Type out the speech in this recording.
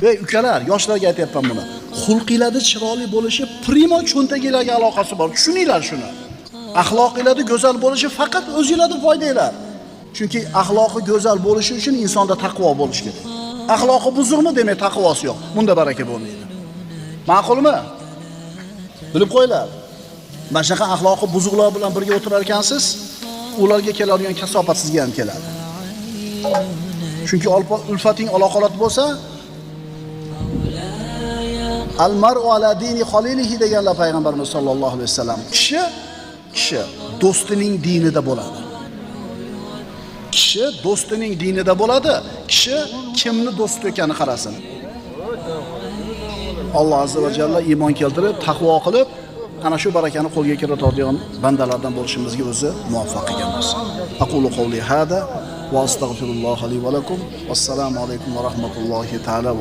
Ey ukalar, yoshlarga aytayapman buni. Xulqingizda chiroyli bo'lishi primo cho'ntagingizga aloqasi bor. Tushuninglar shuni. Axloqingizda go'zal bo'lishi faqat o'zingizga foydanglar. Chunki axloqi go'zal bo'lishi uchun insonda taqvo bo'lishi kerak. Axloqi buzuqmi, demak taqvosi yo'q. Bunda baraka bo'lmaydi. Ma'qulmi? Bilib qo'yinglar. Mana shunaqa axloqi buzuqlar bilan birga o'tirar ekansiz, ularga keladigan kasofat sizga ham keladi. Chunki ulfating aloqalat bo'lsa, al-mar'u ala dini khalilihi deganlar payg'ambarimiz sollallohu alayhi vasallam. Kishi do'stining dinida bo'ladi. Kishi do'stining dinida bo'ladi. Kishi kimni do'st ekanini qarasin. Alloh azza va jalla iymon keltirib, taqvo qilib, ana shu barakani qo'lga kiritadigan bandalardan bo'lishimizga o'zi muvaffaq qilgan bo'lsin. Aqulu qawli hada va astagfirulloh li va lakum. Assalomu alaykum va rahmatullohi ta'ala.